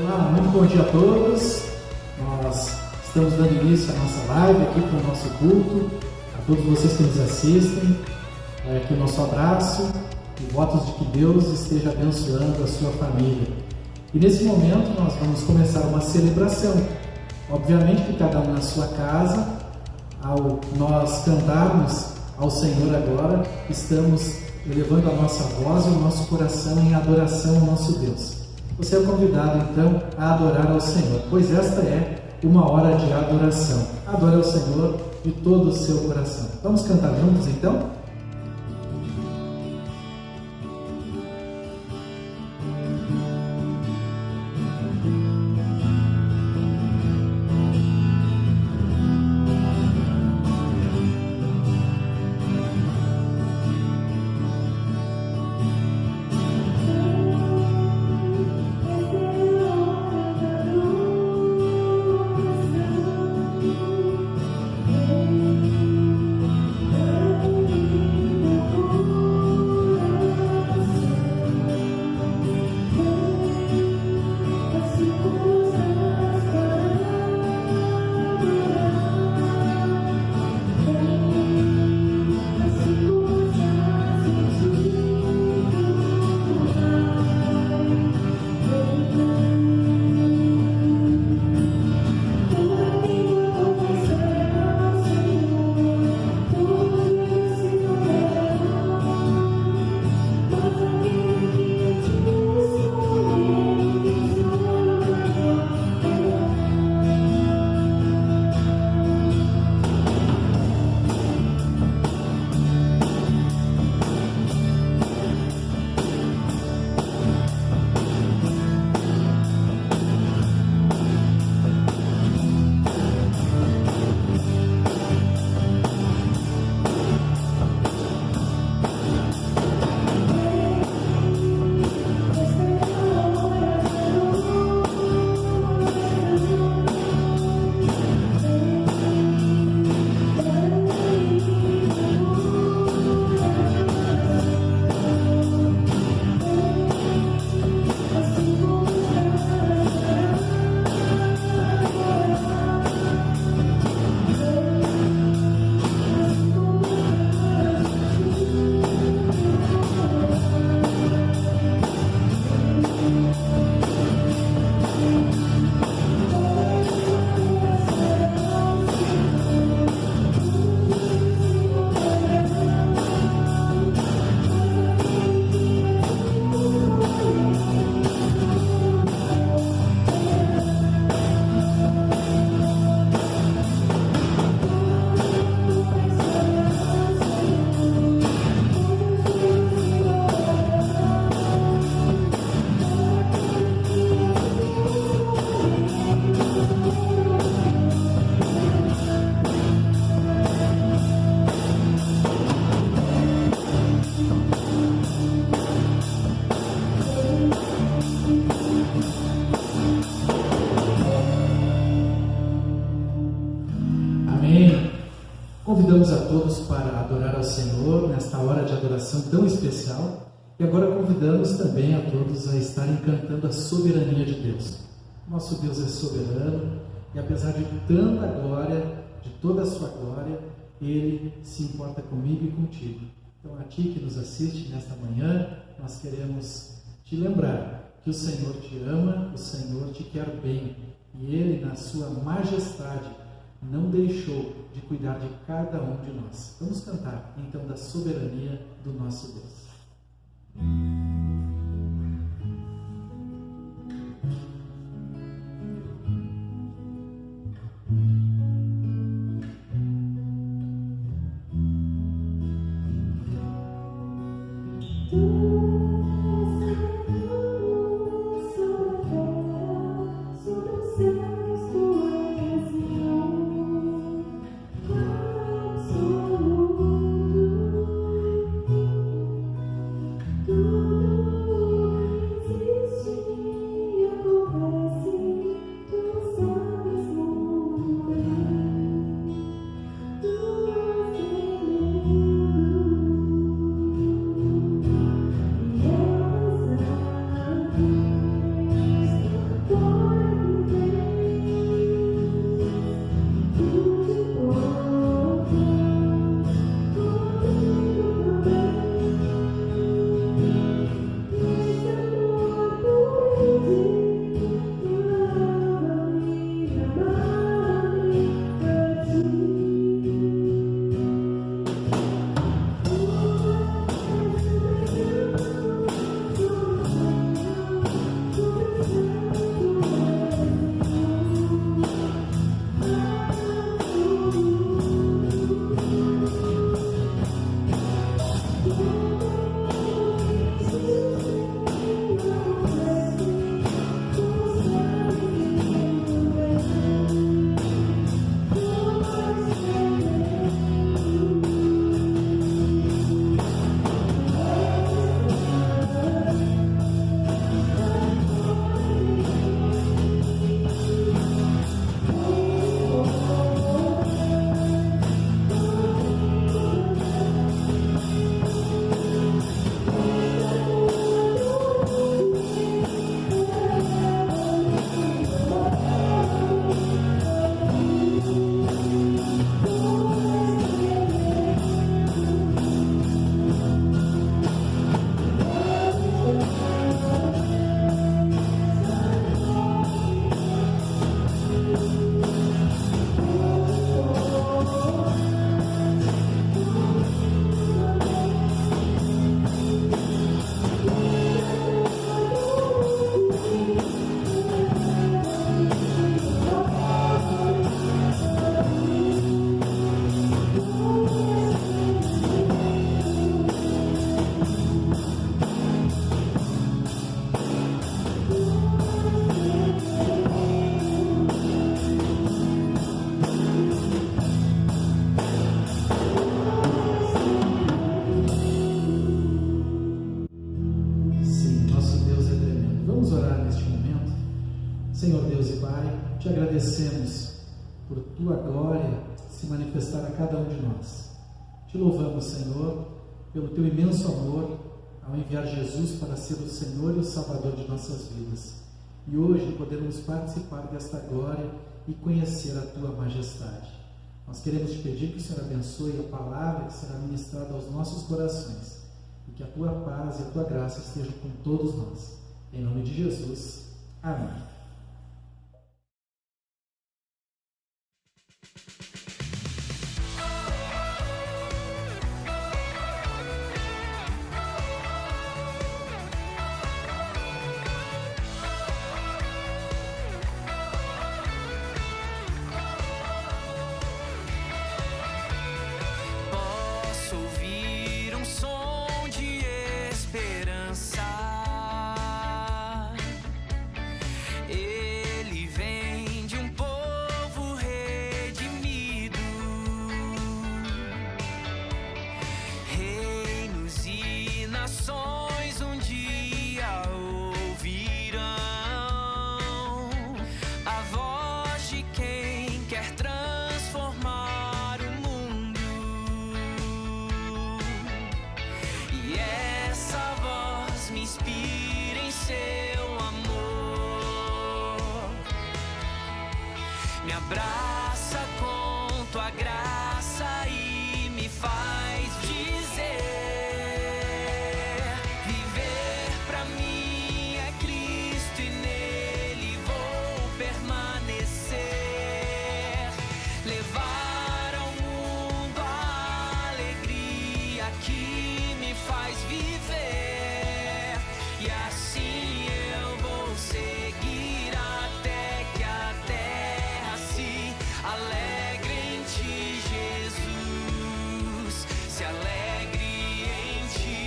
Olá, muito bom dia a todos. Nós estamos dando início à nossa live aqui para o nosso culto. A todos vocês que nos assistem, aqui o nosso abraço e votos de que Deus esteja abençoando a sua família. E nesse momento nós vamos começar uma celebração. Obviamente que cada um na sua casa, ao nós cantarmos ao Senhor agora, estamos elevando a nossa voz e o nosso coração em adoração ao nosso Deus. Você é convidado então a adorar ao Senhor, pois esta é uma hora de adoração. Adore ao Senhor de todo o seu coração. Vamos cantar juntos então? Convidamos a todos para adorar ao Senhor nesta hora de adoração tão especial e agora convidamos também a todos a estarem cantando a soberania de Deus. Nosso Deus é soberano e apesar de tanta glória, de toda a sua glória, Ele se importa comigo e contigo. Então a ti que nos assiste nesta manhã, nós queremos te lembrar que o Senhor te ama, o Senhor te quer bem e Ele na sua majestade não deixou de cuidar de cada um de nós. Vamos cantar, então, da soberania do nosso Deus. agradecemos por Tua glória se manifestar a cada um de nós. Te louvamos, Senhor, pelo Teu imenso amor ao enviar Jesus para ser o Senhor e o Salvador de nossas vidas. E hoje podemos participar desta glória e conhecer a Tua majestade. Nós queremos te pedir que o Senhor abençoe a palavra que será ministrada aos nossos corações e que a Tua paz e a Tua graça estejam com todos nós. Em nome de Jesus. Amém. Me abraça com tua graça e me faz dizer: viver pra mim é Cristo e nele vou permanecer. Levar ao mundo a alegria que me faz viver, e assim eu vou seguir até que a terra se alegre em ti, Jesus, se alegre em ti.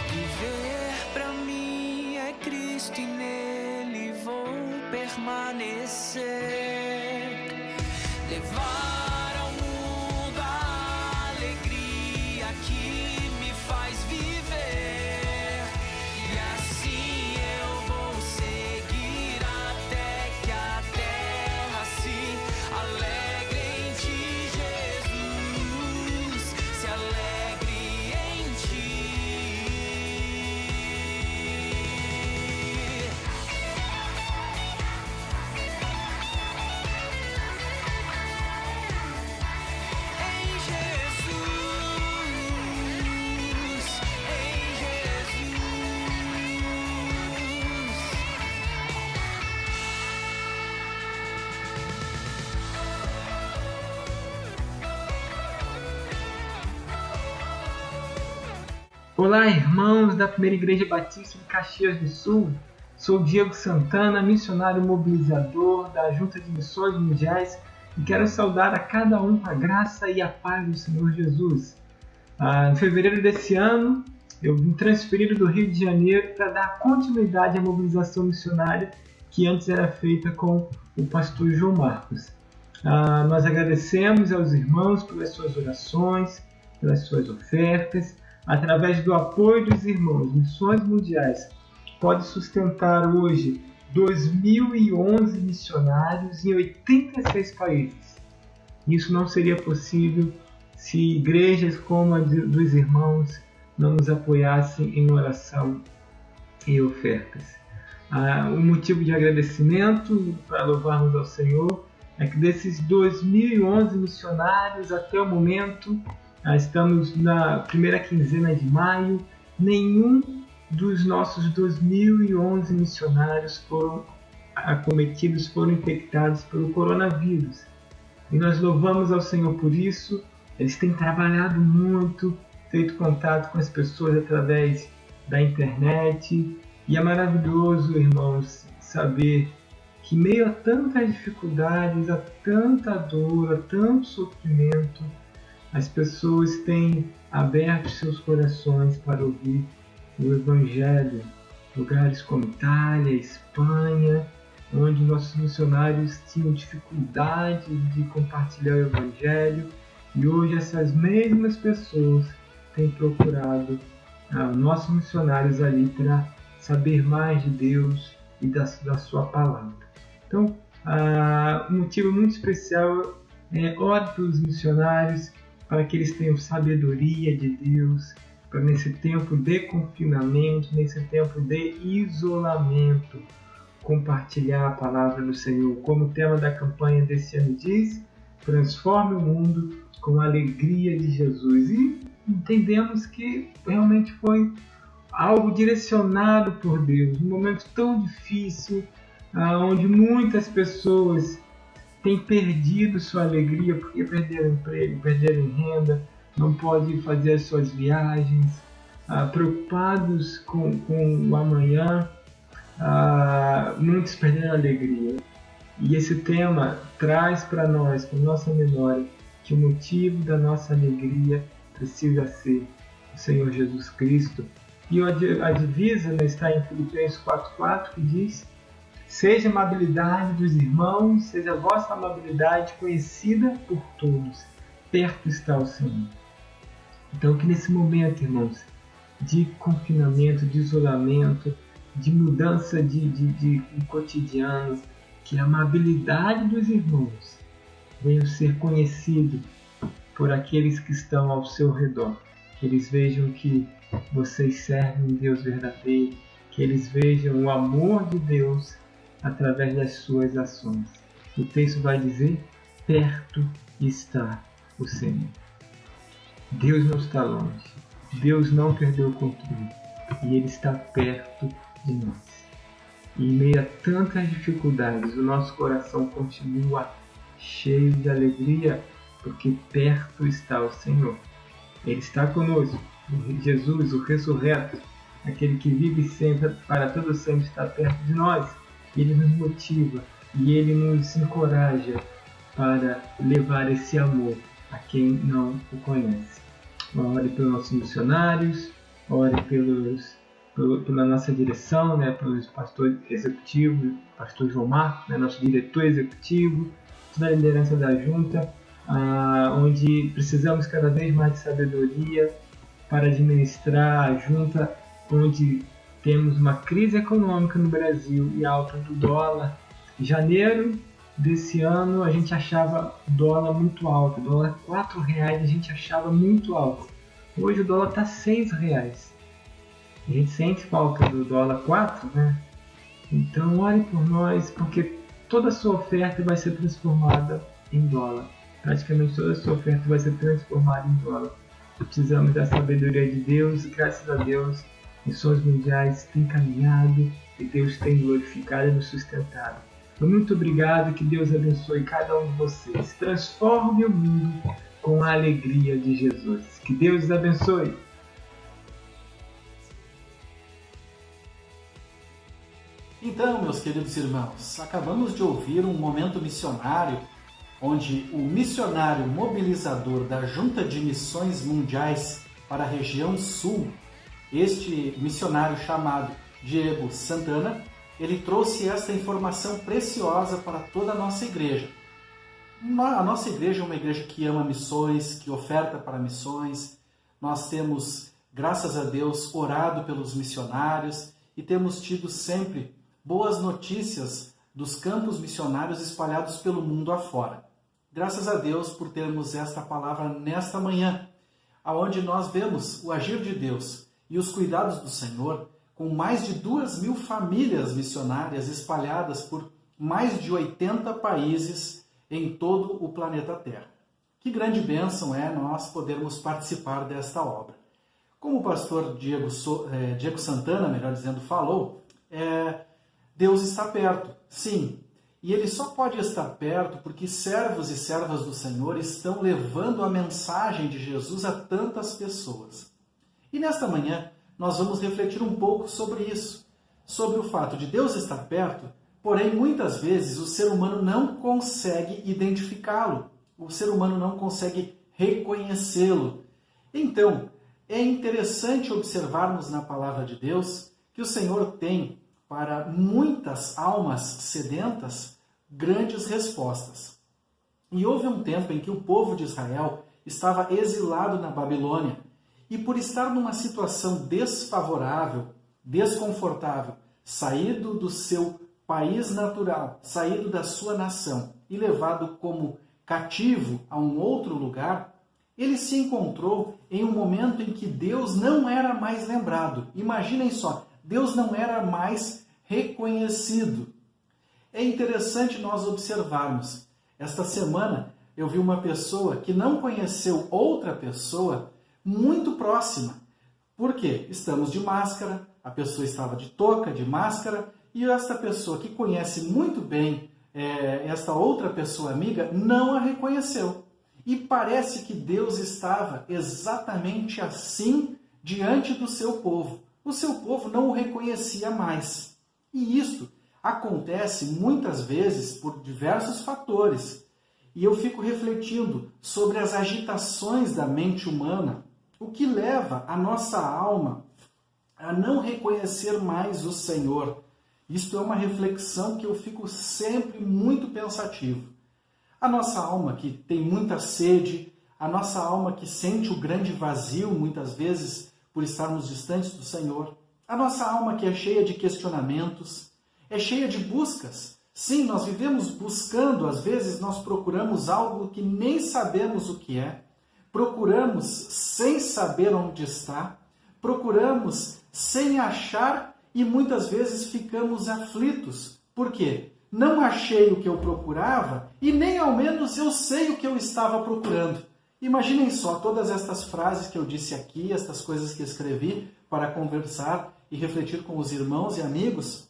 Viver pra mim é Cristo e nele vou permanecer. Levar ao mundo a alegria que me faz viver, e assim eu vou seguir até que a terra se alegre em ti, Jesus, se alegre em ti. Em Jesus, em Jesus. Olá, irmãos da Primeira Igreja Batista de Caxias do Sul. Sou Diego Santana, missionário mobilizador da Junta de Missões Mundiais, e quero saudar a cada um com a graça e a paz do Senhor Jesus. Em fevereiro desse ano, eu vim transferido do Rio de Janeiro para dar continuidade à mobilização missionária que antes era feita com o pastor João Marcos. Nós agradecemos aos irmãos pelas suas orações, pelas suas ofertas. Através do apoio dos irmãos, Missões Mundiais pode sustentar hoje 2.011 missionários em 86 países. Isso não seria possível se igrejas como a dos irmãos não nos apoiassem em oração e ofertas. O motivo de agradecimento para louvarmos ao Senhor é que desses 2.011 missionários até o momento, Estamos na primeira quinzena de maio. Nenhum dos nossos 2011 missionários foram acometidos, foram infectados pelo coronavírus. E nós louvamos ao Senhor por isso. Eles têm trabalhado muito, feito contato com as pessoas através da internet. E é maravilhoso, irmãos, saber que meio a tantas dificuldades, a tanta dor, a tanto sofrimento, as pessoas têm aberto seus corações para ouvir o Evangelho. Lugares como Itália, Espanha, onde nossos missionários tinham dificuldade de compartilhar o Evangelho, e hoje essas mesmas pessoas têm procurado nossos missionários ali para saber mais de Deus e da sua palavra. Então, um motivo muito especial é orar pelos missionários, para que eles tenham sabedoria de Deus, para nesse tempo de confinamento, nesse tempo de isolamento, compartilhar a palavra do Senhor. Como o tema da campanha desse ano diz, transforme o mundo com a alegria de Jesus. E entendemos que realmente foi algo direcionado por Deus, um momento tão difícil, onde muitas pessoas têm perdido sua alegria porque perderam emprego, perderam renda, não podem fazer as suas viagens, preocupados com o amanhã, muitos perderam a alegria. E esse tema traz para nós, para nossa memória, que o motivo da nossa alegria precisa ser o Senhor Jesus Cristo. E a divisa está em Filipenses 4,4, que diz: seja a amabilidade dos irmãos, seja a vossa amabilidade conhecida por todos. Perto está o Senhor. Então, que nesse momento, irmãos, de confinamento, de isolamento, de mudança de cotidiano, que a amabilidade dos irmãos venha ser conhecida por aqueles que estão ao seu redor. Que eles vejam que vocês servem um Deus verdadeiro, que eles vejam o amor de Deus através das suas ações. O texto vai dizer: perto está o Senhor. Deus não está longe, Deus não perdeu o controle, e Ele está perto de nós. E em meio a tantas dificuldades, o nosso coração continua cheio de alegria, porque perto está o Senhor. Ele está conosco. Jesus, o ressurreto, aquele que vive sempre, para todo sempre, está perto de nós. Ele nos motiva e Ele nos encoraja para levar esse amor a quem não o conhece. Ore pelos nossos missionários, ore pela nossa direção, pelo pastor executivo, pastor João Marcos, nosso diretor executivo, toda a liderança da junta, onde precisamos cada vez mais de sabedoria para administrar a junta, onde temos uma crise econômica no Brasil e alta do dólar. Em janeiro desse ano a gente achava o dólar muito alto, o dólar R$4 a gente achava muito alto. Hoje o dólar está R$6. A gente sente falta do dólar 4, né? Então ore por nós, porque toda a sua oferta vai ser transformada em dólar. Praticamente toda a sua oferta vai ser transformada em dólar. Precisamos da sabedoria de Deus e graças a Deus Missões Mundiais tem caminhado e Deus tem glorificado e nos sustentado. Muito obrigado, que Deus abençoe cada um de vocês. Transforme o mundo com a alegria de Jesus. Que Deus os abençoe. Então, meus queridos irmãos, acabamos de ouvir um momento missionário, onde o missionário mobilizador da Junta de Missões Mundiais para a região sul, este missionário chamado Diego Santana, ele trouxe esta informação preciosa para toda a nossa igreja. A nossa igreja é uma igreja que ama missões, que oferta para missões. Nós temos, graças a Deus, orado pelos missionários e temos tido sempre boas notícias dos campos missionários espalhados pelo mundo afora. Graças a Deus por termos esta palavra nesta manhã, onde nós vemos o agir de Deus e os cuidados do Senhor, com mais de 2.000 famílias missionárias espalhadas por mais de 80 países em todo o planeta Terra. Que grande bênção é nós podermos participar desta obra. Como o pastor Diego Santana, melhor dizendo, falou, Deus está perto, sim. E Ele só pode estar perto porque servos e servas do Senhor estão levando a mensagem de Jesus a tantas pessoas. E nesta manhã nós vamos refletir um pouco sobre isso, sobre o fato de Deus estar perto, porém muitas vezes o ser humano não consegue identificá-lo, o ser humano não consegue reconhecê-lo. Então, é interessante observarmos na palavra de Deus que o Senhor tem para muitas almas sedentas grandes respostas. E houve um tempo em que o povo de Israel estava exilado na Babilônia e por estar numa situação desfavorável, desconfortável, saído do seu país natural, saído da sua nação e levado como cativo a um outro lugar, ele se encontrou em um momento em que Deus não era mais lembrado. Imaginem só, Deus não era mais reconhecido. É interessante nós observarmos. Esta semana eu vi uma pessoa que não conheceu outra pessoa muito próxima. Por quê? Estamos de máscara, a pessoa estava de touca, de máscara, e esta pessoa que conhece muito bem esta outra pessoa amiga não a reconheceu. E parece que Deus estava exatamente assim diante do seu povo. O seu povo não o reconhecia mais. E isso acontece muitas vezes por diversos fatores. E eu fico refletindo sobre as agitações da mente humana, o que leva a nossa alma a não reconhecer mais o Senhor. Isto é uma reflexão que eu fico sempre muito pensativo. A nossa alma que tem muita sede, a nossa alma que sente o grande vazio, muitas vezes, por estarmos distantes do Senhor. A nossa alma que é cheia de questionamentos, é cheia de buscas. Sim, nós vivemos buscando, às vezes nós procuramos algo que nem sabemos o que é, procuramos sem saber onde está, procuramos sem achar e muitas vezes ficamos aflitos. Por quê? Não achei o que eu procurava e nem ao menos eu sei o que eu estava procurando. Imaginem só todas estas frases que eu disse aqui, estas coisas que escrevi para conversar e refletir com os irmãos e amigos.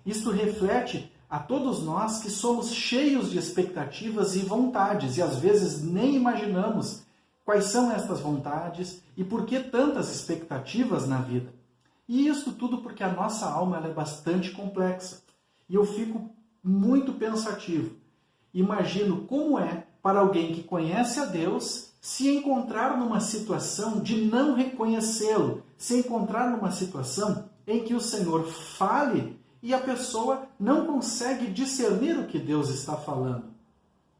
Isto reflete a todos nós que somos cheios de expectativas e vontades e às vezes nem imaginamos quais são estas vontades e por que tantas expectativas na vida. E isso tudo porque a nossa alma ela é bastante complexa. E eu fico muito pensativo. Imagino como é para alguém que conhece a Deus se encontrar numa situação de não reconhecê-lo, se encontrar numa situação em que o Senhor fale e a pessoa não consegue discernir o que Deus está falando.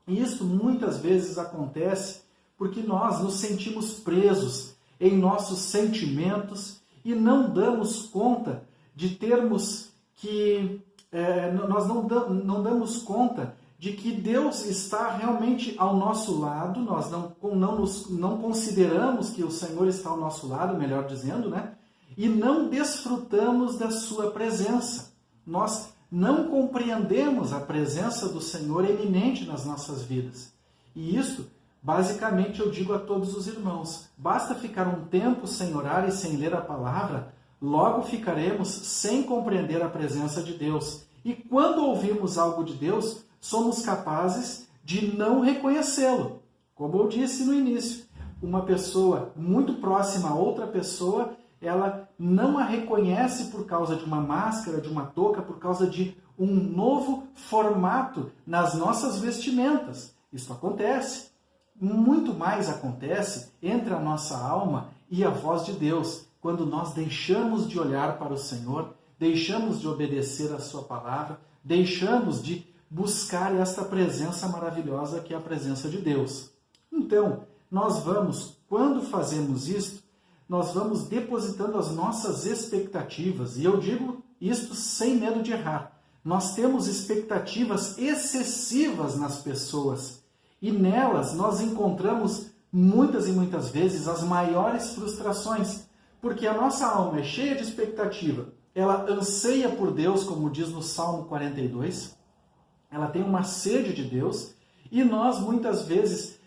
E isso muitas vezes acontece porque nós nos sentimos presos em nossos sentimentos e não damos conta de termos que... nós não damos conta de que Deus está realmente ao nosso lado, nós não consideramos que o Senhor está ao nosso lado, melhor dizendo, né? E não desfrutamos da sua presença. Nós não compreendemos a presença do Senhor eminente nas nossas vidas. E isso, basicamente, eu digo a todos os irmãos, basta ficar um tempo sem orar e sem ler a palavra, logo ficaremos sem compreender a presença de Deus. E quando ouvimos algo de Deus, somos capazes de não reconhecê-lo. Como eu disse no início, uma pessoa muito próxima a outra pessoa, ela não a reconhece por causa de uma máscara, de uma touca, por causa de um novo formato nas nossas vestimentas. Isso acontece. Muito mais acontece entre a nossa alma e a voz de Deus, quando nós deixamos de olhar para o Senhor, deixamos de obedecer a sua palavra, deixamos de buscar esta presença maravilhosa que é a presença de Deus. Então, quando fazemos isto, nós vamos depositando as nossas expectativas, e eu digo isto sem medo de errar. Nós temos expectativas excessivas nas pessoas, e nelas nós encontramos muitas e muitas vezes as maiores frustrações, porque a nossa alma é cheia de expectativa, ela anseia por Deus, como diz no Salmo 42, ela tem uma sede de Deus, e nós muitas vezes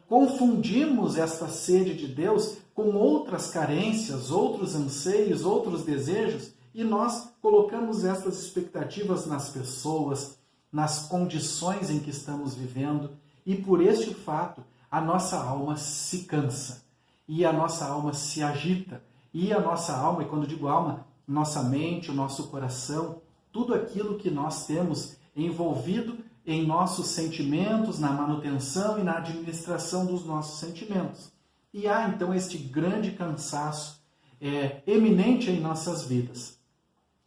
confundimos esta sede de Deus com outras carências, outros anseios, outros desejos, e nós colocamos estas expectativas nas pessoas, nas condições em que estamos vivendo, e por este fato a nossa alma se cansa, e a nossa alma se agita, e a nossa alma, e quando digo alma, nossa mente, o nosso coração, tudo aquilo que nós temos envolvido em nossos sentimentos, na manutenção e na administração dos nossos sentimentos. E há então este grande cansaço eminente em nossas vidas.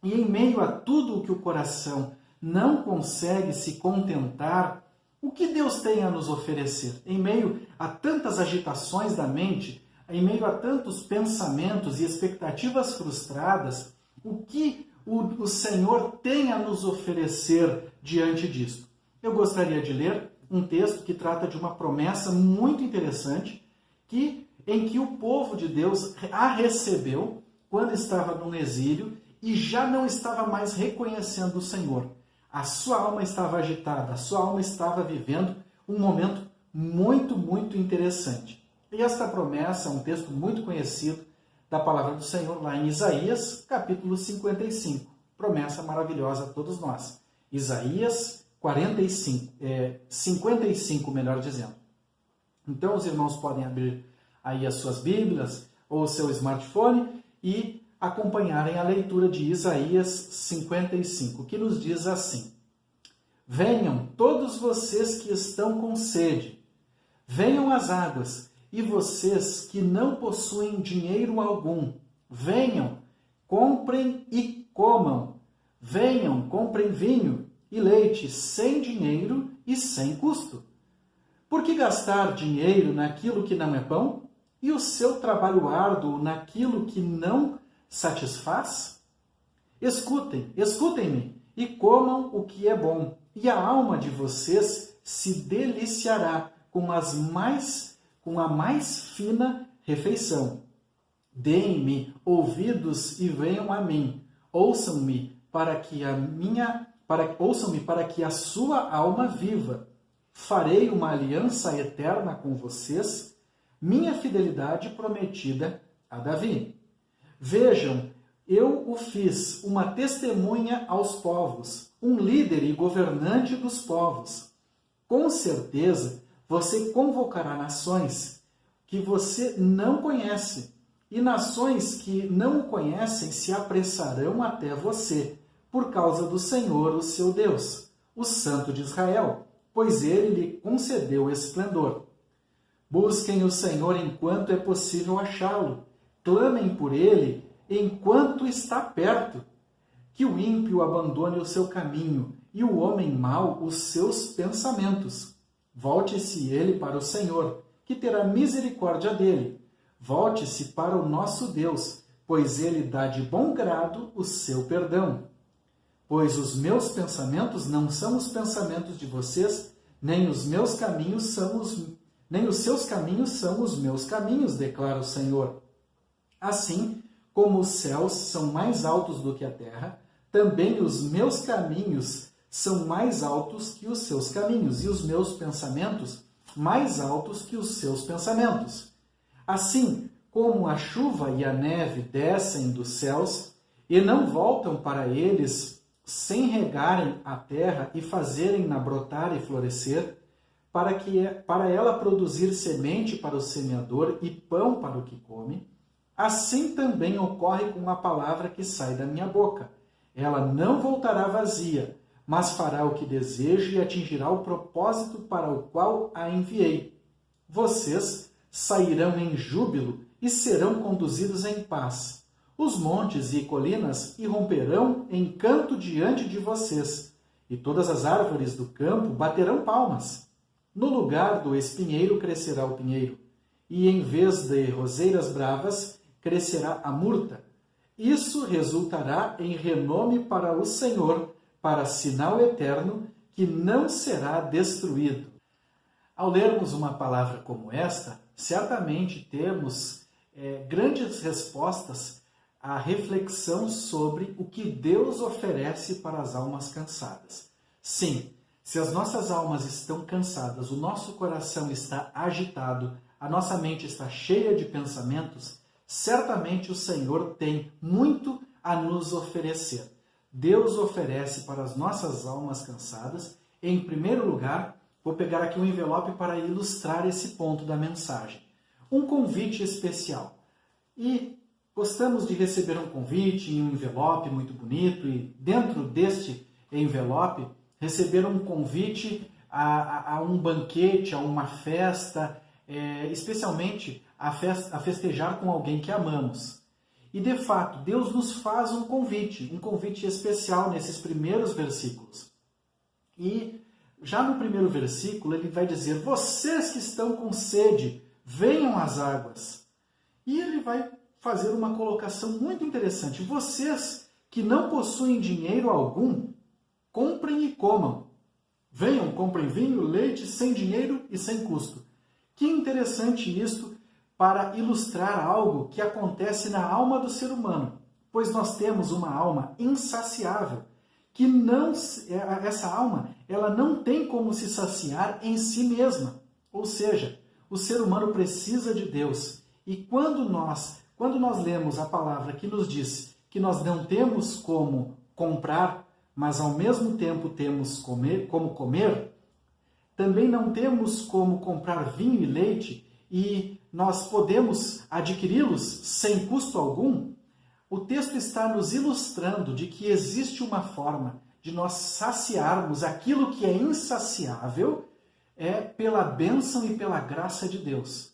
E em meio a tudo o que o coração não consegue se contentar, o que Deus tem a nos oferecer? Em meio a tantas agitações da mente, em meio a tantos pensamentos e expectativas frustradas, o que o Senhor tem a nos oferecer diante disto? Eu gostaria de ler um texto que trata de uma promessa muito interessante, em que o povo de Deus a recebeu quando estava no exílio e já não estava mais reconhecendo o Senhor. A sua alma estava agitada, a sua alma estava vivendo um momento muito, muito interessante. E esta promessa é um texto muito conhecido da palavra do Senhor lá em Isaías, capítulo 55. Promessa maravilhosa a todos nós. Isaías 55, melhor dizendo. Então os irmãos podem abrir aí as suas Bíblias ou o seu smartphone e acompanharem a leitura de Isaías 55, que nos diz assim: Venham todos vocês que estão com sede, venham às águas, e vocês que não possuem dinheiro algum, venham, comprem e comam, venham, comprem vinho e leite sem dinheiro e sem custo. Por que gastar dinheiro naquilo que não é pão, e o seu trabalho árduo naquilo que não satisfaz? Escutem-me e comam o que é bom, e a alma de vocês se deliciará com a mais fina refeição. Deem-me ouvidos e venham a mim. Ouçam-me para que a sua alma viva. Farei uma aliança eterna com vocês, minha fidelidade prometida a Davi. Vejam, eu o fiz uma testemunha aos povos, um líder e governante dos povos. Com certeza, você convocará nações que você não conhece, e nações que não o conhecem se apressarão até você, por causa do Senhor, o seu Deus, o Santo de Israel, pois ele lhe concedeu esplendor. Busquem o Senhor enquanto é possível achá-lo, clamem por ele enquanto está perto. Que o ímpio abandone o seu caminho e o homem mau os seus pensamentos. Volte-se ele para o Senhor, que terá misericórdia dele. Volte-se para o nosso Deus, pois ele dá de bom grado o seu perdão. Pois os meus pensamentos não são os pensamentos de vocês, nem os seus caminhos são os meus caminhos, declara o Senhor. Assim como os céus são mais altos do que a terra, também os meus caminhos são mais altos que os seus caminhos, e os meus pensamentos mais altos que os seus pensamentos. Assim como a chuva e a neve descem dos céus e não voltam para eles sem regarem a terra e fazerem-na brotar e florescer, para ela produzir semente para o semeador e pão para o que come, assim também ocorre com a palavra que sai da minha boca. Ela não voltará vazia, mas fará o que desejo e atingirá o propósito para o qual a enviei. Vocês sairão em júbilo e serão conduzidos em paz. Os montes e colinas irromperão em canto diante de vocês, e todas as árvores do campo baterão palmas. No lugar do espinheiro crescerá o pinheiro, e em vez de roseiras bravas crescerá a murta. Isso resultará em renome para o Senhor, para sinal eterno que não será destruído. Ao lermos uma palavra como esta, certamente temos grandes respostas à reflexão sobre o que Deus oferece para as almas cansadas. Sim, Se as nossas almas estão cansadas, o nosso coração está agitado, a nossa mente está cheia de pensamentos, certamente o Senhor tem muito a nos oferecer. Deus oferece para as nossas almas cansadas, em primeiro lugar, vou pegar aqui um envelope para ilustrar esse ponto da mensagem. Um convite especial. E gostamos de receber um convite em um envelope muito bonito e dentro deste envelope receber um convite a um banquete, a uma festa, especialmente a festejar com alguém que amamos. E de fato, Deus nos faz um convite especial nesses primeiros versículos. E já no primeiro versículo ele vai dizer: vocês que estão com sede, venham às águas. E ele vai fazer uma colocação muito interessante. Vocês que não possuem dinheiro algum, comprem e comam. Venham, comprem vinho, leite, sem dinheiro e sem custo. Que interessante isto para ilustrar algo que acontece na alma do ser humano. Pois nós temos uma alma insaciável, que essa alma ela não tem como se saciar em si mesma. Ou seja, o ser humano precisa de Deus. E quando nós lemos a palavra que nos diz que nós não temos como comprar, mas ao mesmo tempo temos como comer, também não temos como comprar vinho e leite e nós podemos adquiri-los sem custo algum, o texto está nos ilustrando de que existe uma forma de nós saciarmos aquilo que é insaciável pela bênção e pela graça de Deus.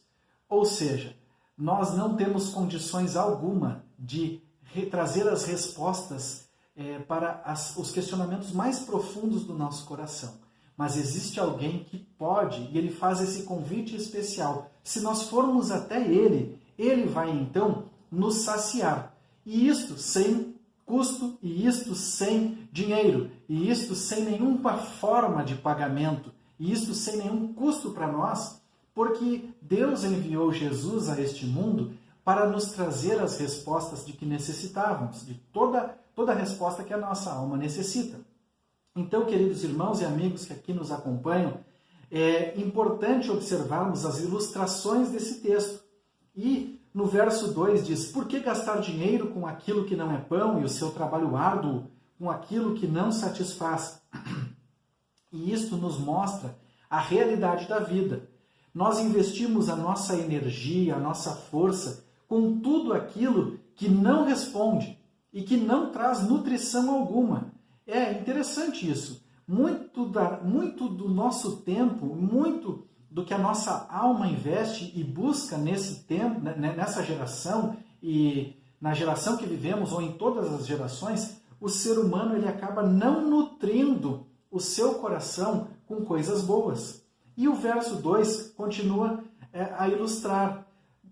Ou seja, nós não temos condições alguma de trazer as respostas para os questionamentos mais profundos do nosso coração. Mas existe alguém que pode, e ele faz esse convite especial. Se nós formos até ele, ele vai então nos saciar. E isto sem custo, e isto sem dinheiro, e isto sem nenhuma forma de pagamento, e isto sem nenhum custo para nós, porque Deus enviou Jesus a este mundo para nos trazer as respostas de que necessitávamos, de toda a resposta que a nossa alma necessita. Então, queridos irmãos e amigos que aqui nos acompanham, é importante observarmos as ilustrações desse texto. E no verso 2 diz: por que gastar dinheiro com aquilo que não é pão e o seu trabalho árduo com aquilo que não satisfaz? E isto nos mostra a realidade da vida. Nós investimos a nossa energia, a nossa força com tudo aquilo que não responde e que não traz nutrição alguma. É interessante isso. Muito do nosso tempo, muito do que a nossa alma investe e busca nesse tempo, nessa geração e na geração que vivemos ou em todas as gerações, o ser humano ele acaba não nutrindo o seu coração com coisas boas. E o verso 2 continua a ilustrar,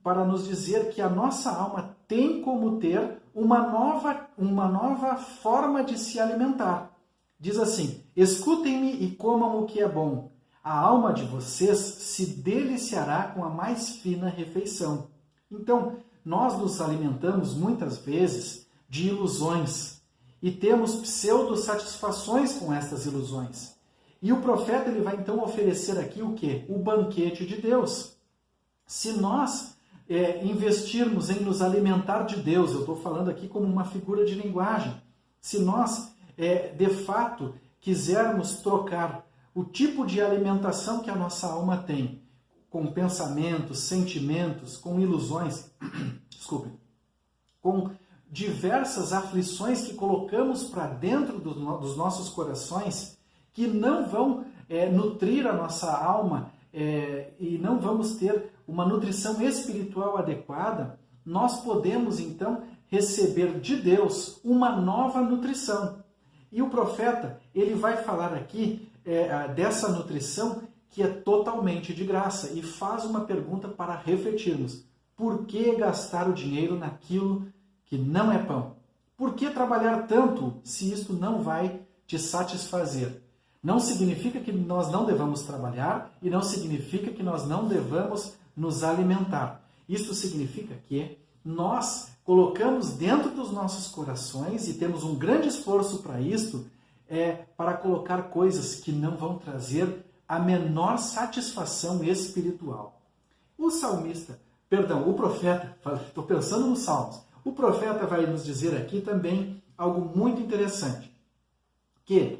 para nos dizer que a nossa alma tem como ter uma nova forma de se alimentar. Diz assim: escutem-me e comam o que é bom. A alma de vocês se deliciará com a mais fina refeição. Então, nós nos alimentamos muitas vezes de ilusões e temos pseudo-satisfações com estas ilusões. E o profeta ele vai então oferecer aqui o quê? O banquete de Deus. Se nós investirmos em nos alimentar de Deus, eu estou falando aqui como uma figura de linguagem, se nós de fato quisermos trocar o tipo de alimentação que a nossa alma tem, com pensamentos, sentimentos, com ilusões, com diversas aflições que colocamos para dentro dos nossos corações, que não vão nutrir a nossa alma e não vamos ter uma nutrição espiritual adequada, nós podemos então receber de Deus uma nova nutrição. E o profeta ele vai falar aqui dessa nutrição que é totalmente de graça e faz uma pergunta para refletirmos. Por que gastar o dinheiro naquilo que não é pão? Por que trabalhar tanto se isto não vai te satisfazer? Não significa que nós não devamos trabalhar e não significa que nós não devamos nos alimentar. Isso significa que nós colocamos dentro dos nossos corações, e temos um grande esforço para isto, para colocar coisas que não vão trazer a menor satisfação espiritual. O profeta, estou pensando nos Salmos, o profeta vai nos dizer aqui também algo muito interessante, que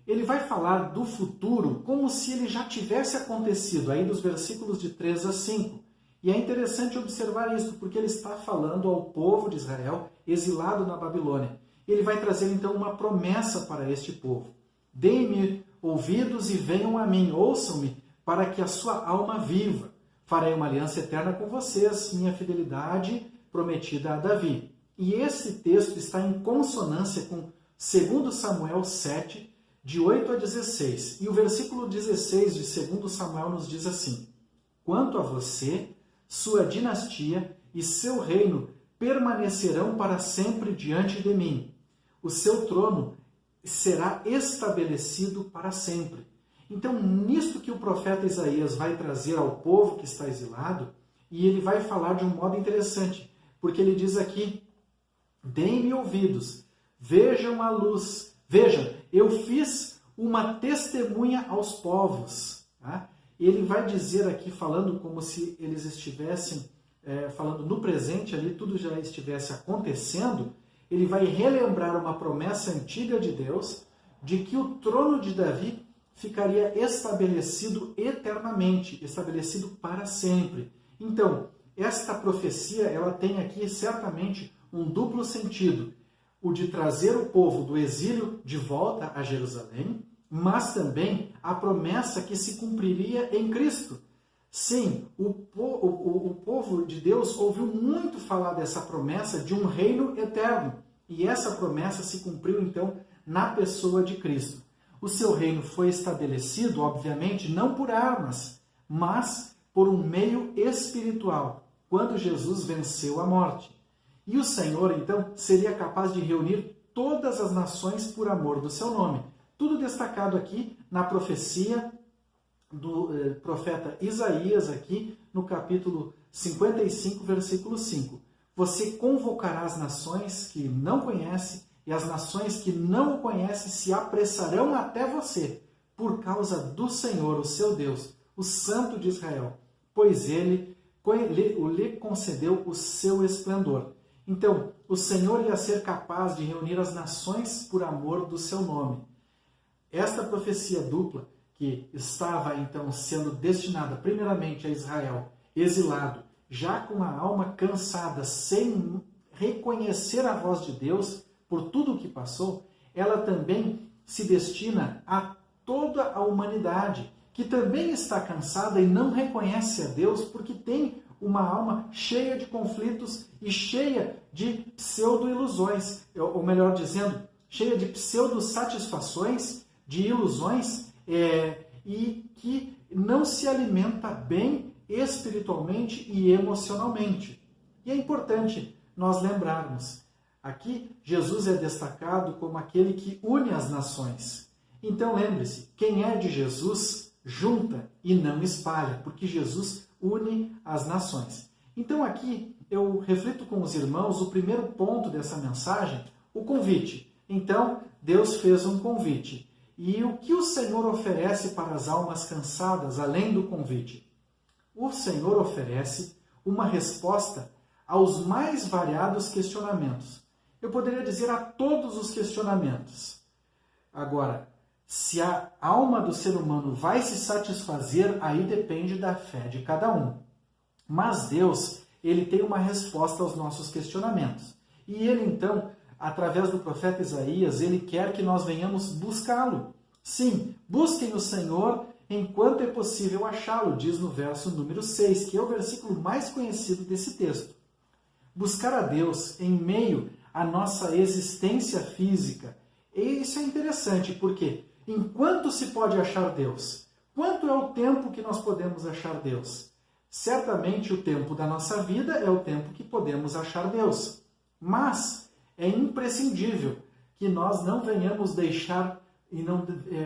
ele vai falar do futuro como se ele já tivesse acontecido, aí dos versículos de 3 a 5. E é interessante observar isso, porque ele está falando ao povo de Israel exilado na Babilônia. Ele vai trazer então uma promessa para este povo. Deem-me ouvidos e venham a mim, ouçam-me, para que a sua alma viva. Farei uma aliança eterna com vocês, minha fidelidade prometida a Davi. E esse texto está em consonância com 2 Samuel 7, de 8 a 16. E o versículo 16 de 2 Samuel nos diz assim: quanto a você, sua dinastia e seu reino permanecerão para sempre diante de mim. O seu trono será estabelecido para sempre. Então, nisto que o profeta Isaías vai trazer ao povo que está exilado, e ele vai falar de um modo interessante, porque ele diz aqui: deem-me ouvidos, vejam a luz. Vejam, eu fiz uma testemunha aos povos. Tá? Ele vai dizer aqui, falando como se eles estivessem falando no presente, ali tudo já estivesse acontecendo. Ele vai relembrar uma promessa antiga de Deus, de que o trono de Davi ficaria estabelecido eternamente, estabelecido para sempre. Então, esta profecia, ela tem aqui certamente um duplo sentido, o de trazer o povo do exílio de volta a Jerusalém, mas também a promessa que se cumpriria em Cristo. Sim, o povo de Deus ouviu muito falar dessa promessa de um reino eterno, e essa promessa se cumpriu então na pessoa de Cristo. O seu reino foi estabelecido, obviamente, não por armas, mas por um meio espiritual, quando Jesus venceu a morte. E o Senhor, então, seria capaz de reunir todas as nações por amor do seu nome. Tudo destacado aqui na profecia do profeta Isaías, aqui no capítulo 55, versículo 5. Você convocará as nações que não conhece, e as nações que não o conhecem se apressarão até você, por causa do Senhor, o seu Deus, o Santo de Israel, pois ele lhe concedeu o seu esplendor. Então, o Senhor ia ser capaz de reunir as nações por amor do seu nome. Esta profecia dupla, que estava então sendo destinada primeiramente a Israel, exilado, já com a alma cansada, sem reconhecer a voz de Deus por tudo o que passou, ela também se destina a toda a humanidade, que também está cansada e não reconhece a Deus porque tem uma alma cheia de conflitos e cheia de pseudo-ilusões, ou melhor dizendo, cheia de pseudo-satisfações, de ilusões, e que não se alimenta bem espiritualmente e emocionalmente. E é importante nós lembrarmos, aqui Jesus é destacado como aquele que une as nações. Então lembre-se, quem é de Jesus junta e não espalha, porque Jesus une as nações. Então aqui eu reflito com os irmãos o primeiro ponto dessa mensagem, o convite. Então Deus fez um convite. E o que o Senhor oferece para as almas cansadas, além do convite? O Senhor oferece uma resposta aos mais variados questionamentos. Eu poderia dizer a todos os questionamentos. Agora, se a alma do ser humano vai se satisfazer, aí depende da fé de cada um. Mas Deus, ele tem uma resposta aos nossos questionamentos. E ele, então, através do profeta Isaías, ele quer que nós venhamos buscá-lo. Sim, busquem o Senhor enquanto é possível achá-lo, diz no verso número 6, que é o versículo mais conhecido desse texto. Buscar a Deus em meio à nossa existência física. E isso é interessante, porque enquanto se pode achar Deus? Quanto é o tempo que nós podemos achar Deus? Certamente o tempo da nossa vida é o tempo que podemos achar Deus. Mas é imprescindível que nós não venhamos deixar e não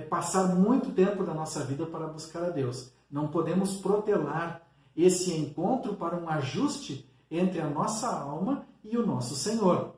passar muito tempo da nossa vida para buscar a Deus. Não podemos protelar esse encontro para um ajuste entre a nossa alma e o nosso Senhor.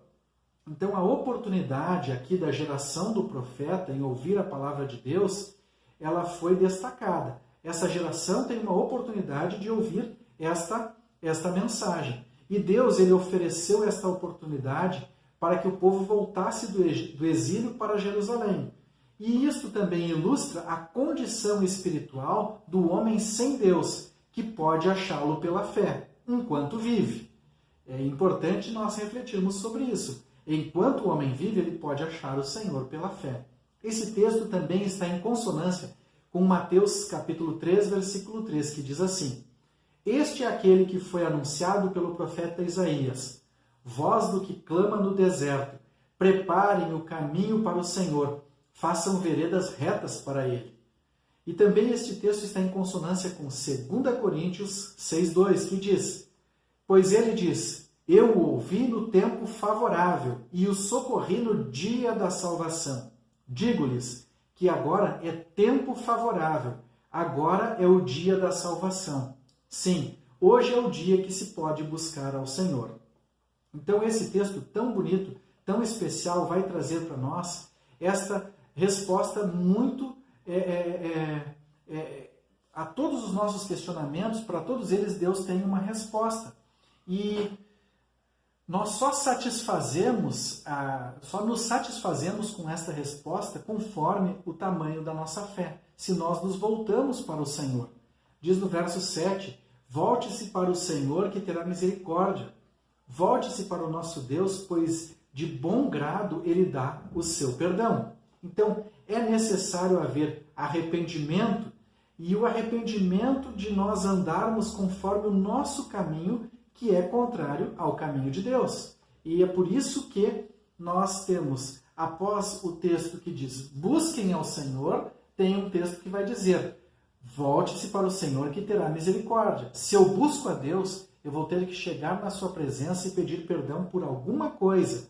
Então, a oportunidade aqui da geração do profeta em ouvir a palavra de Deus, ela foi destacada. Essa geração tem uma oportunidade de ouvir esta mensagem. E Deus, ele ofereceu esta oportunidade para que o povo voltasse do exílio para Jerusalém. E isto também ilustra a condição espiritual do homem sem Deus, que pode achá-lo pela fé, enquanto vive. É importante nós refletirmos sobre isso. Enquanto o homem vive, ele pode achar o Senhor pela fé. Esse texto também está em consonância com Mateus capítulo 3, versículo 3, que diz assim: Este é aquele que foi anunciado pelo profeta Isaías, voz do que clama no deserto, preparem o caminho para o Senhor, façam veredas retas para ele. E também este texto está em consonância com 2 Coríntios 6,2, que diz: Pois ele diz, eu o ouvi no tempo favorável e o socorri no dia da salvação. Digo-lhes que agora é tempo favorável, agora é o dia da salvação. Sim, hoje é o dia que se pode buscar ao Senhor. Então esse texto tão bonito, tão especial, vai trazer para nós esta resposta muito a todos os nossos questionamentos. Para todos eles Deus tem uma resposta. E nós só nos satisfazemos com esta resposta conforme o tamanho da nossa fé, se nós nos voltamos para o Senhor. Diz no verso 7, volte-se para o Senhor que terá misericórdia. Volte-se para o nosso Deus, pois de bom grado Ele dá o seu perdão. Então, é necessário haver arrependimento, e o arrependimento de nós andarmos conforme o nosso caminho, que é contrário ao caminho de Deus. E é por isso que nós temos, após o texto que diz, busquem ao Senhor, tem um texto que vai dizer, volte-se para o Senhor que terá misericórdia. Se eu busco a Deus, eu vou ter que chegar na sua presença e pedir perdão por alguma coisa.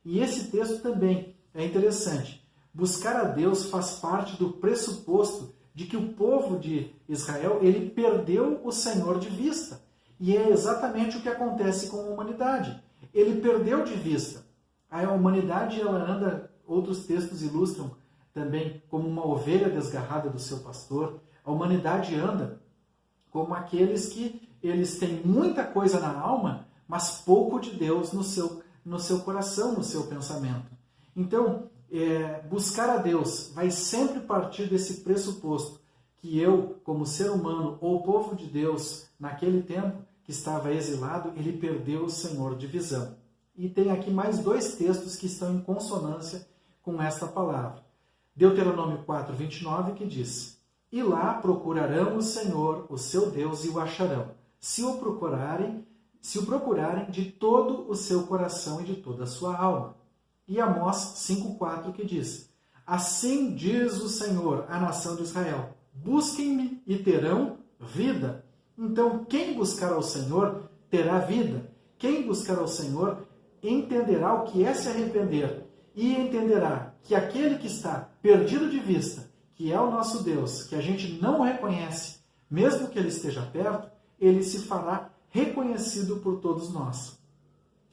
E esse texto também é interessante. Buscar a Deus faz parte do pressuposto de que o povo de Israel, ele perdeu o Senhor de vista. E é exatamente o que acontece com a humanidade. Ele perdeu de vista. A humanidade, ela anda, outros textos ilustram também, como uma ovelha desgarrada do seu pastor. A humanidade anda como aqueles que eles têm muita coisa na alma, mas pouco de Deus no seu coração, no seu pensamento. Então, buscar a Deus vai sempre partir desse pressuposto que eu, como ser humano, ou o povo de Deus, naquele tempo que estava exilado, ele perdeu o Senhor de visão. E tem aqui mais dois textos que estão em consonância com esta palavra. Deuteronômio 4:29, que diz, e lá procurarão o Senhor, o seu Deus, e o acharão, se o procurarem de todo o seu coração e de toda a sua alma. E Amós 5:4, que diz, assim diz o Senhor, a nação de Israel, busquem-me e terão vida. Então, quem buscar ao Senhor terá vida. Quem buscar ao Senhor entenderá o que é se arrepender e entenderá que aquele que está perdido de vista, que é o nosso Deus, que a gente não reconhece, mesmo que ele esteja perto, ele se fará reconhecido por todos nós.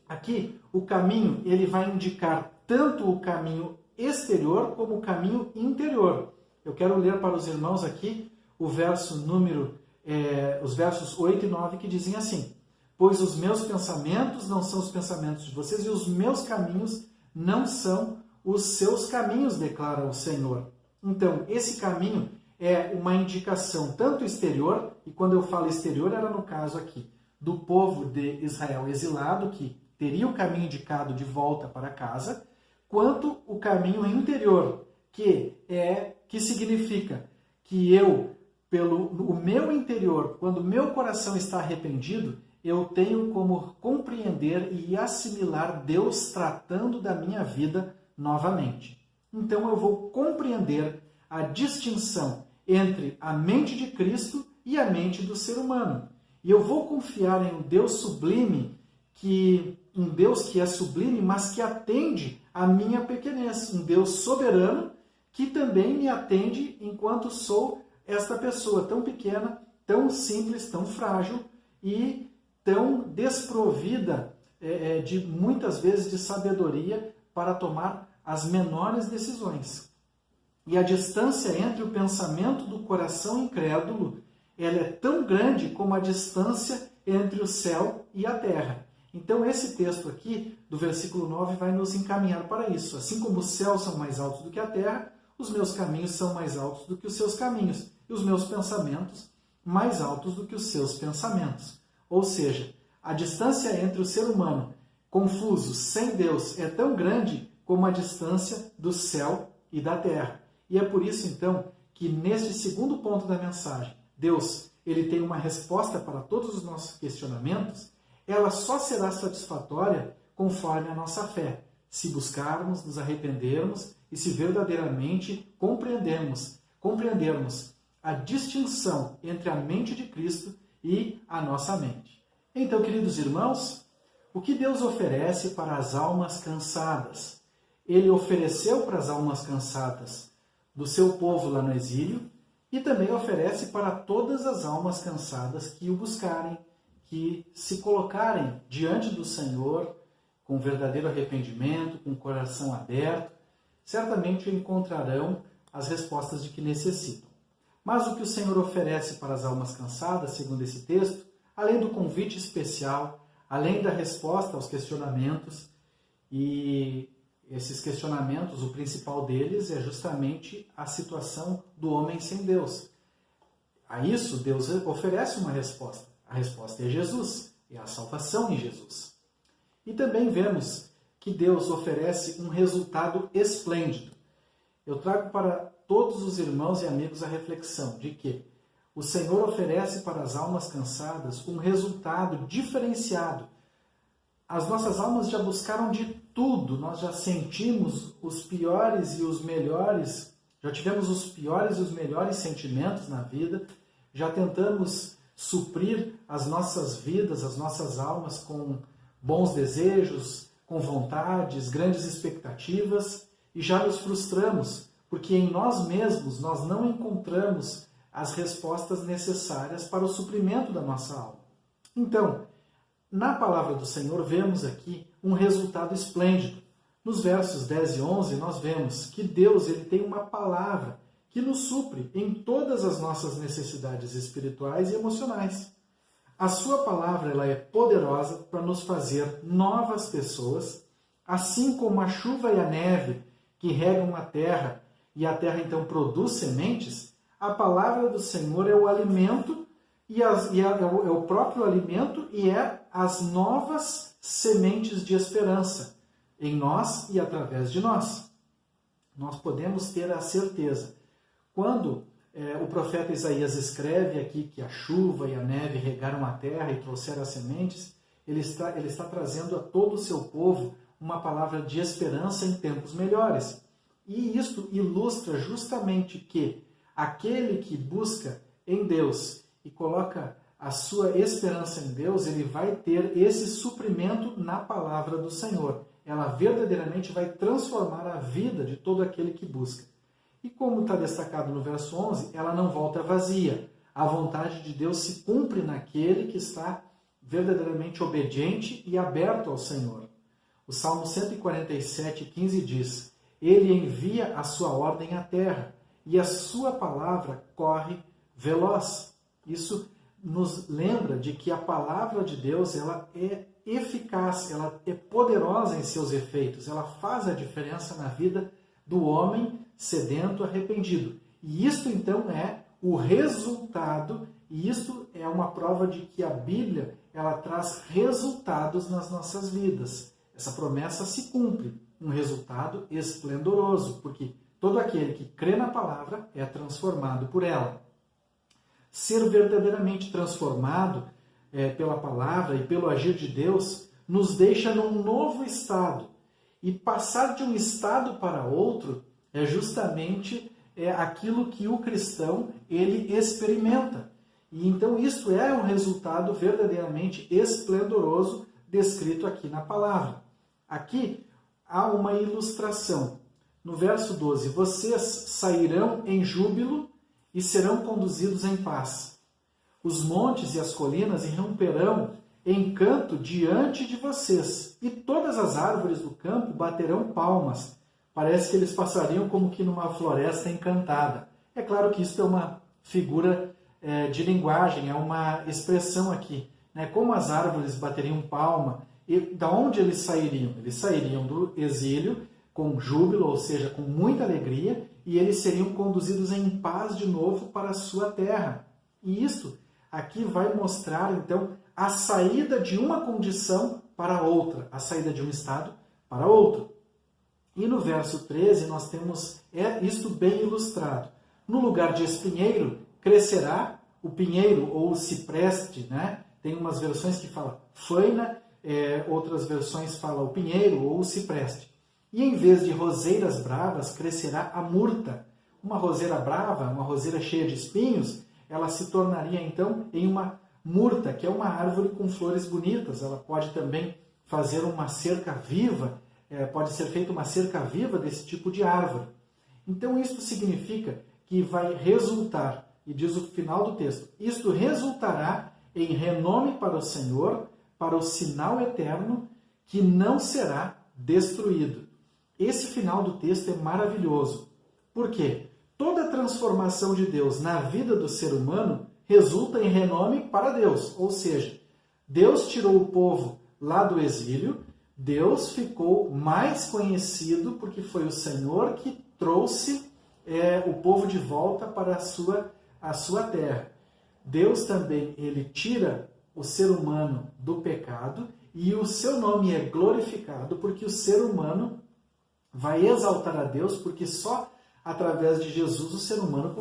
Aqui, o caminho, ele vai indicar tanto o caminho exterior como o caminho interior. Eu quero ler para os irmãos aqui os versos 8 e 9, que dizem assim, pois os meus pensamentos não são os pensamentos de vocês, e os meus caminhos não são os seus caminhos, declara o Senhor. Então, esse caminho é uma indicação tanto exterior, e quando eu falo exterior, era no caso aqui, do povo de Israel exilado, que teria o caminho indicado de volta para casa, quanto o caminho interior, que significa que eu, pelo o meu interior, quando o meu coração está arrependido, eu tenho como compreender e assimilar Deus tratando da minha vida novamente. Então eu vou compreender a distinção entre a mente de Cristo e a mente do ser humano. E eu vou confiar em um Deus sublime, um Deus que é sublime, mas que atende a minha pequenez. Um Deus soberano que também me atende enquanto sou esta pessoa tão pequena, tão simples, tão frágil e tão desprovida de muitas vezes de sabedoria para tomar as menores decisões. E a distância entre o pensamento do coração incrédulo, ela é tão grande como a distância entre o céu e a terra. Então esse texto aqui, do versículo 9, vai nos encaminhar para isso. Assim como os céus são mais altos do que a terra, os meus caminhos são mais altos do que os seus caminhos, e os meus pensamentos mais altos do que os seus pensamentos. Ou seja, a distância entre o ser humano confuso, sem Deus, é tão grande como a distância do céu e da terra. E é por isso, então, que neste segundo ponto da mensagem, Deus, ele tem uma resposta para todos os nossos questionamentos, ela só será satisfatória conforme a nossa fé, se buscarmos, nos arrependermos e se verdadeiramente compreendermos a distinção entre a mente de Cristo e a nossa mente. Então, queridos irmãos, o que Deus oferece para as almas cansadas? Ele ofereceu para as almas cansadas do seu povo lá no exílio e também oferece para todas as almas cansadas que o buscarem, que se colocarem diante do Senhor com verdadeiro arrependimento, com o coração aberto, certamente encontrarão as respostas de que necessitam. Mas o que o Senhor oferece para as almas cansadas, segundo esse texto, além do convite especial, além da resposta aos questionamentos, e esses questionamentos, o principal deles é justamente a situação do homem sem Deus. A isso, Deus oferece uma resposta. A resposta é Jesus, é a salvação em Jesus. E também vemos que Deus oferece um resultado esplêndido. Eu trago para todos os irmãos e amigos a reflexão de que o Senhor oferece para as almas cansadas um resultado diferenciado. As nossas almas já buscaram de tudo, nós já sentimos os piores e os melhores, já tivemos os piores e os melhores sentimentos na vida, já tentamos suprir as nossas vidas, as nossas almas com bons desejos, com vontades, grandes expectativas, e já nos frustramos, porque em nós mesmos nós não encontramos as respostas necessárias para o suprimento da nossa alma. Então, na palavra do Senhor, vemos aqui um resultado esplêndido. Nos versos 10 e 11, nós vemos que Deus ele tem uma palavra que nos supre em todas as nossas necessidades espirituais e emocionais. A sua palavra ela é poderosa para nos fazer novas pessoas, assim como a chuva e a neve que regam a terra e a terra então produz sementes. A palavra do Senhor é o alimento é o próprio alimento e é as novas sementes de esperança em nós e através de nós. Nós podemos ter a certeza. Quando o profeta Isaías escreve aqui que a chuva e a neve regaram a terra e trouxeram as sementes, ele está trazendo a todo o seu povo uma palavra de esperança em tempos melhores. E isto ilustra justamente que aquele que busca em Deus e coloca a sua esperança em Deus, ele vai ter esse suprimento na palavra do Senhor. Ela verdadeiramente vai transformar a vida de todo aquele que busca. E como está destacado no verso 11, ela não volta vazia. A vontade de Deus se cumpre naquele que está verdadeiramente obediente e aberto ao Senhor. O Salmo 147, 15 diz: Ele envia a sua ordem à terra, e a sua palavra corre veloz. Isso nos lembra de que a palavra de Deus ela é eficaz, ela é poderosa em seus efeitos, ela faz a diferença na vida do homem sedento, arrependido. E isto então é o resultado, e isto é uma prova de que a Bíblia ela traz resultados nas nossas vidas. Essa promessa se cumpre, um resultado esplendoroso, porque todo aquele que crê na palavra é transformado por ela. Ser verdadeiramente transformado pela palavra e pelo agir de Deus nos deixa num novo estado. E passar de um estado para outro é justamente aquilo que o cristão ele experimenta. E então isso é um resultado verdadeiramente esplendoroso descrito aqui na palavra. Aqui há uma ilustração. No verso 12, vocês sairão em júbilo e serão conduzidos em paz. Os montes e as colinas irromperão encanto diante de vocês, e todas as árvores do campo baterão palmas. Parece que eles passariam como que numa floresta encantada. É claro que isso é uma figura de linguagem, é uma expressão aqui. Né? Como as árvores bateriam palma, e da onde eles sairiam? Eles sairiam do exílio com júbilo, ou seja, com muita alegria, e eles seriam conduzidos em paz de novo para a sua terra. E isto aqui vai mostrar, então, a saída de uma condição para outra, a saída de um estado para outro. E no verso 13 nós temos isto bem ilustrado. No lugar de espinheiro, crescerá o pinheiro ou o cipreste, né? Tem umas versões que falam faina, outras versões falam o pinheiro ou o cipreste. E em vez de roseiras bravas, crescerá a murta. Uma roseira brava, uma roseira cheia de espinhos, ela se tornaria então em uma murta, que é uma árvore com flores bonitas. Ela pode também fazer uma cerca viva, pode ser feita uma cerca viva desse tipo de árvore. Então isso significa que vai resultar, e diz o final do texto, isto resultará em renome para o Senhor, para o sinal eterno, que não será destruído. Esse final do texto é maravilhoso. Por quê? Toda transformação de Deus na vida do ser humano resulta em renome para Deus. Ou seja, Deus tirou o povo lá do exílio, Deus ficou mais conhecido porque foi o Senhor que trouxe o povo de volta para a sua terra. Deus também, ele tira o ser humano do pecado e o seu nome é glorificado porque o ser humano vai exaltar a Deus, porque só através de Jesus o ser humano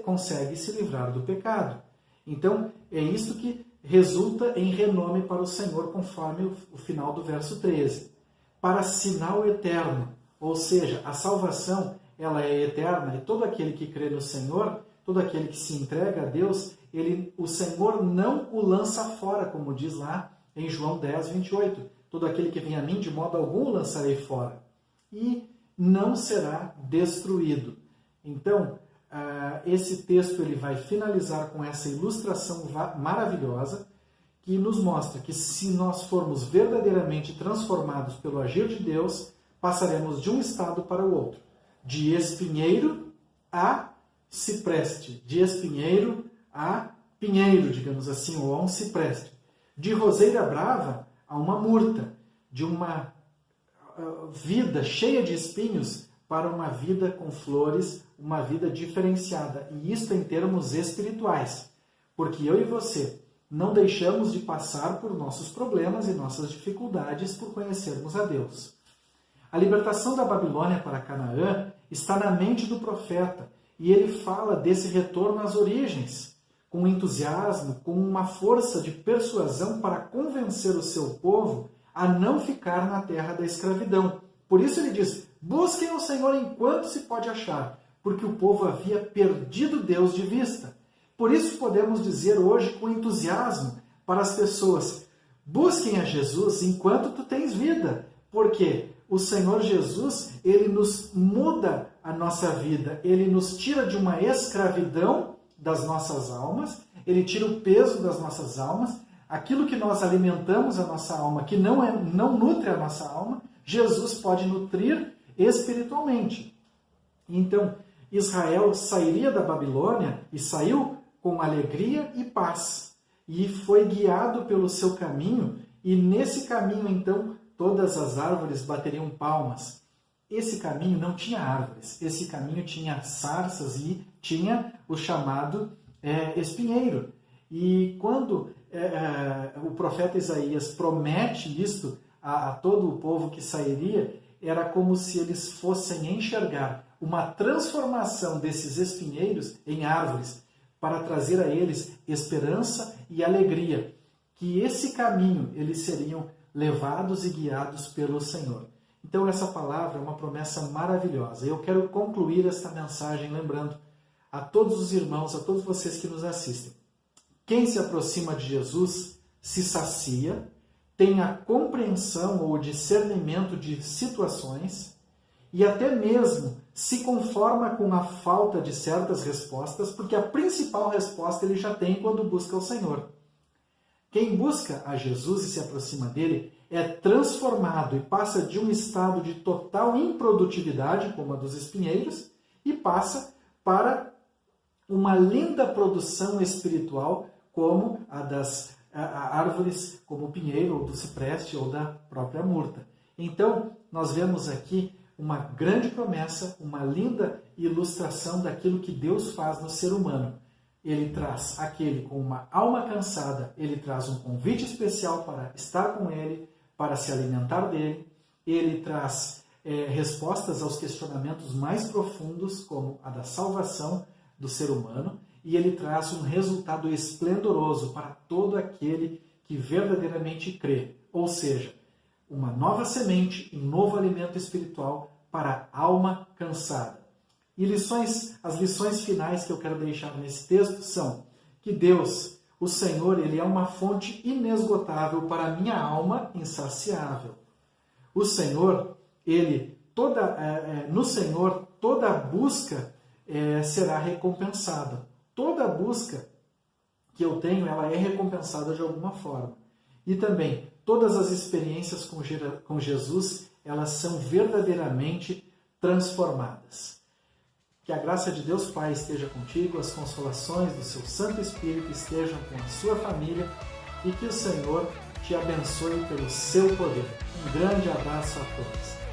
consegue se livrar do pecado. Então, é isso que resulta em renome para o Senhor, conforme o final do verso 13. Para sinal eterno, ou seja, a salvação ela é eterna, e todo aquele que crê no Senhor, todo aquele que se entrega a Deus, o Senhor não o lança fora, como diz lá em João 10, 28. Todo aquele que vem a mim, de modo algum o lançarei fora. E não será destruído. Então, esse texto ele vai finalizar com essa ilustração maravilhosa que nos mostra que se nós formos verdadeiramente transformados pelo agir de Deus, passaremos de um estado para o outro. De espinheiro a cipreste. De espinheiro a pinheiro, digamos assim, ou a um cipreste. De roseira brava a uma murta. De uma vida cheia de espinhos para uma vida com flores, uma vida diferenciada. E isso em termos espirituais. Porque eu e você não deixamos de passar por nossos problemas e nossas dificuldades por conhecermos a Deus. A libertação da Babilônia para Canaã está na mente do profeta e ele fala desse retorno às origens, com entusiasmo, com uma força de persuasão para convencer o seu povo a não ficar na terra da escravidão. Por isso ele diz, busquem o Senhor enquanto se pode achar, porque o povo havia perdido Deus de vista. Por isso podemos dizer hoje com entusiasmo para as pessoas, busquem a Jesus enquanto tu tens vida, porque o Senhor Jesus, ele nos muda a nossa vida, ele nos tira de uma escravidão das nossas almas, ele tira o peso das nossas almas, aquilo que nós alimentamos a nossa alma, que não nutre a nossa alma, Jesus pode nutrir espiritualmente. Então, Israel sairia da Babilônia e saiu com alegria e paz, e foi guiado pelo seu caminho, e nesse caminho, então, todas as árvores bateriam palmas. Esse caminho não tinha árvores, esse caminho tinha sarças e tinha o chamado espinheiro. E quando o profeta Isaías promete isto a todo o povo que sairia, era como se eles fossem enxergar uma transformação desses espinheiros em árvores, para trazer a eles esperança e alegria, que esse caminho eles seriam levados e guiados pelo Senhor. Então essa palavra é uma promessa maravilhosa. Eu quero concluir esta mensagem lembrando a todos os irmãos, a todos vocês que nos assistem. Quem se aproxima de Jesus se sacia, tem a compreensão ou discernimento de situações e até mesmo se conforma com a falta de certas respostas, porque a principal resposta ele já tem quando busca o Senhor. Quem busca a Jesus e se aproxima dele é transformado e passa de um estado de total improdutividade, como a dos espinheiros, e passa para uma linda produção espiritual, como a das árvores, como o pinheiro, ou do cipreste, ou da própria murta. Então, nós vemos aqui uma grande promessa, uma linda ilustração daquilo que Deus faz no ser humano. Ele traz aquele com uma alma cansada, ele traz um convite especial para estar com ele, para se alimentar dele. Ele traz respostas aos questionamentos mais profundos, como a da salvação do ser humano, e ele traz um resultado esplendoroso para todo aquele que verdadeiramente crê, ou seja, uma nova semente, um novo alimento espiritual para a alma cansada. E as lições finais que eu quero deixar nesse texto são que Deus, o Senhor, Ele é uma fonte inesgotável para a minha alma insaciável. O Senhor, no Senhor, toda busca será recompensada. Toda busca que eu tenho, ela é recompensada de alguma forma. E também, todas as experiências com Jesus, elas são verdadeiramente transformadas. Que a graça de Deus Pai esteja contigo, as consolações do seu Santo Espírito estejam com a sua família e que o Senhor te abençoe pelo seu poder. Um grande abraço a todos.